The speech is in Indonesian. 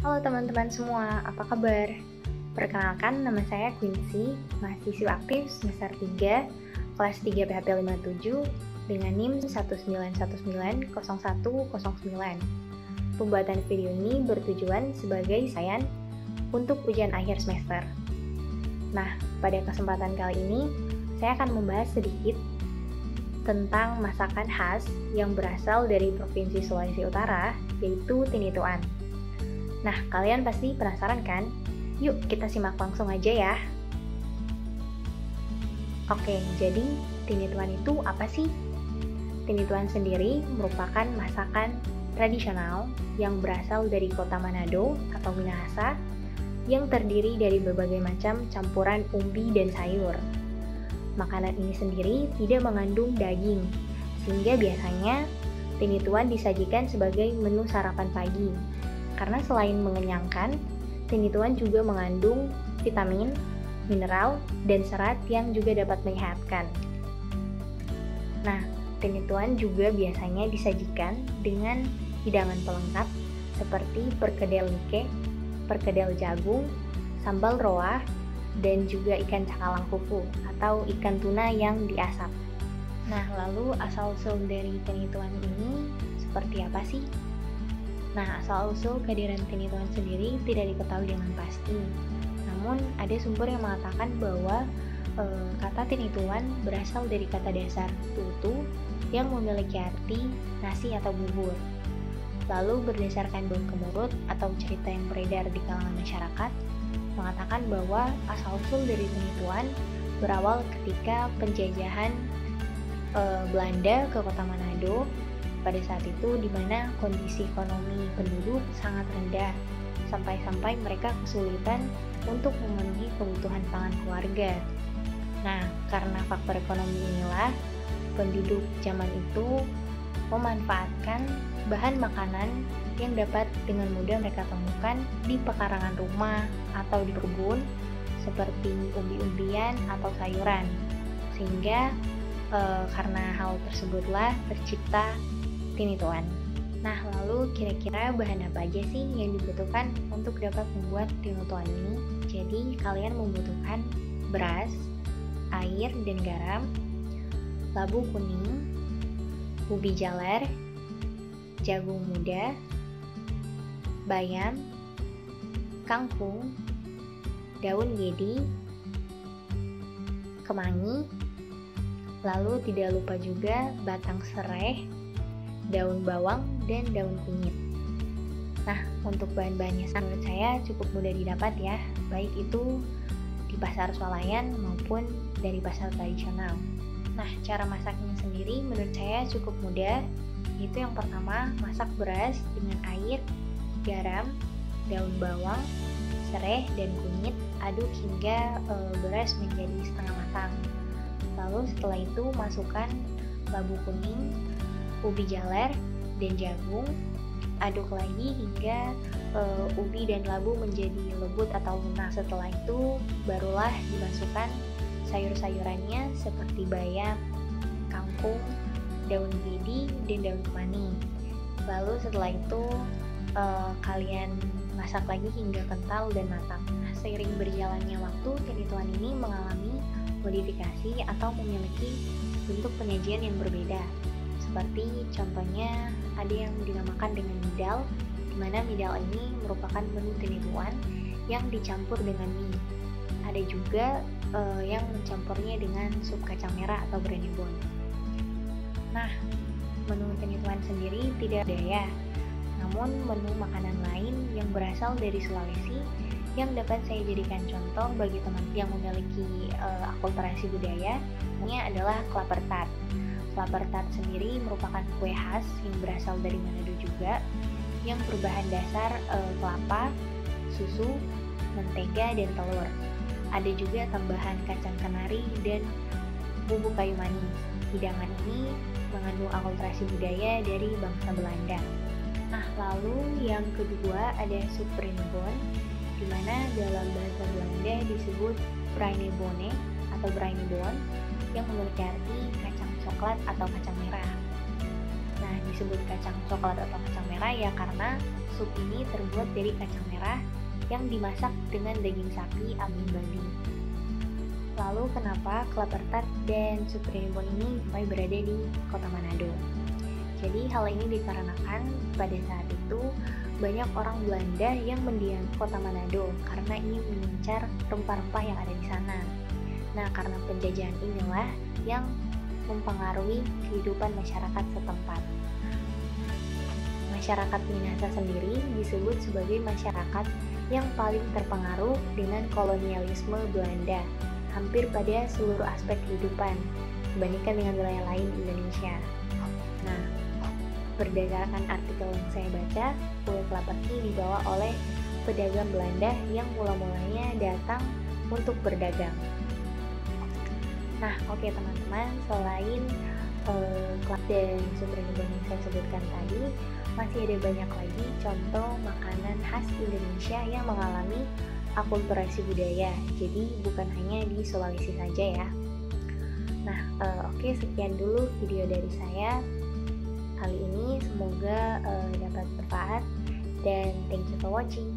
Halo teman-teman semua, apa kabar? Perkenalkan, nama saya Quincy, mahasiswa aktif semester 3, kelas 3 PHP 57, dengan NIM 191900109. Pembuatan video ini bertujuan sebagai sayan untuk ujian akhir semester. Nah, pada kesempatan kali ini, saya akan membahas sedikit tentang masakan khas yang berasal dari Provinsi Sulawesi Utara, yaitu tinituan. Nah, kalian pasti penasaran kan? Yuk kita simak langsung aja ya. Oke, jadi tinituan itu apa sih? Tinituan sendiri merupakan masakan tradisional yang berasal dari kota Manado atau Minahasa yang terdiri dari berbagai macam campuran umbi dan sayur. Makanan ini sendiri tidak mengandung daging, sehingga biasanya tinituan disajikan sebagai menu sarapan pagi. Karena selain mengenyangkan, tinituan juga mengandung vitamin, mineral, dan serat yang juga dapat menyehatkan. Nah, tinituan juga biasanya disajikan dengan hidangan pelengkap seperti perkedel like, perkedel jagung, sambal roa, dan juga ikan cakalang fufu atau ikan tuna yang diasap. Nah, lalu asal-usul dari tinituan ini seperti apa sih? Nah, asal-usul kehadiran tinituan sendiri tidak diketahui dengan pasti. Namun, ada sumber yang mengatakan bahwa kata tinituan berasal dari kata dasar tutu yang memiliki arti nasi atau bubur. Lalu, berdasarkan bau kemurut atau cerita yang beredar di kalangan masyarakat, mengatakan bahwa asal-usul dari tinituan berawal ketika penjajahan Belanda ke kota Manado pada saat itu, di mana kondisi ekonomi penduduk sangat rendah, sampai-sampai mereka kesulitan untuk memenuhi kebutuhan pangan keluarga. Nah, karena faktor ekonomi inilah, penduduk zaman itu memanfaatkan bahan makanan yang dapat dengan mudah mereka temukan di pekarangan rumah atau di kebun, seperti umbi-umbian atau sayuran. Sehingga karena hal tersebutlah tercipta tinituan. Nah, lalu kira-kira bahan apa aja sih yang dibutuhkan untuk dapat membuat tinituan ini? Jadi, kalian membutuhkan beras, air dan garam, labu kuning, ubi jalar, jagung muda, bayam, kangkung, daun gedi, kemangi, lalu tidak lupa juga batang serai, daun bawang, dan daun kunyit. Nah, untuk bahan-bahannya menurut saya cukup mudah didapat ya, baik itu di pasar swalayan maupun dari pasar tradisional. Nah, cara masaknya sendiri menurut saya cukup mudah, yaitu yang pertama, masak beras dengan air, garam, daun bawang, serai, dan kunyit, aduk hingga beras menjadi setengah matang. Lalu setelah itu masukkan labu kuning, ubi jalar, dan jagung, aduk lagi hingga ubi dan labu menjadi lembut atau lunak. Setelah itu barulah dimasukkan sayur-sayurannya seperti bayam, kangkung, daun gedi, dan daun kemangi. Lalu setelah itu kalian masak lagi hingga kental dan matang. Nah, seiring berjalannya waktu, tinituan ini mengalami modifikasi atau memiliki bentuk penyajian yang berbeda. Seperti contohnya ada yang dinamakan dengan midal, di mana midal ini merupakan menu tinituan yang dicampur dengan mie. Ada juga yang mencampurnya dengan sup kacang merah atau brenebon. Nah, menu tinituan sendiri tidak ada ya, namun menu makanan lain yang berasal dari Sulawesi yang dapat saya jadikan contoh bagi teman yang memiliki akulturasi budaya, ini adalah klaper tart. Klaper tart sendiri merupakan kue khas yang berasal dari Manado juga, yang berbahan dasar kelapa, susu, mentega, dan telur. Ada juga tambahan kacang kenari dan bumbu kayu manis. Hidangan ini mengandung akulturasi budaya dari bangsa Belanda. Nah, lalu yang kedua ada sup brenebon, di mana dalam bahasa Belanda disebut breinebone atau breinebon, yang memiliki arti kacang coklat atau kacang merah. Nah, disebut kacang coklat atau kacang merah ya karena sup ini terbuat dari kacang merah yang dimasak dengan daging sapi alias babi. Lalu kenapa kelapa tart dan sup Cirebon ini sampai berada di kota Manado? Jadi hal ini dikarenakan pada saat itu banyak orang Belanda yang mendiami kota Manado karena ingin mengincar rempah-rempah yang ada di sana. Nah, karena penjajahan inilah yang mempengaruhi kehidupan masyarakat setempat. Masyarakat Minahasa sendiri disebut sebagai masyarakat yang paling terpengaruh dengan kolonialisme Belanda hampir pada seluruh aspek kehidupan dibandingkan dengan wilayah lain di Indonesia. Nah, berdasarkan artikel yang saya baca, kue kelapa ini dibawa oleh pedagang Belanda yang mula-mulanya datang untuk berdagang. Nah, oke teman-teman, selain kelapa dan sup Cirebon yang saya sebutkan tadi, masih ada banyak lagi contoh makanan khas Indonesia yang mengalami akulturasi budaya. Jadi bukan hanya di Sulawesi saja ya. Nah, oke, sekian dulu video dari saya kali ini, semoga dapat bermanfaat dan thank you for watching.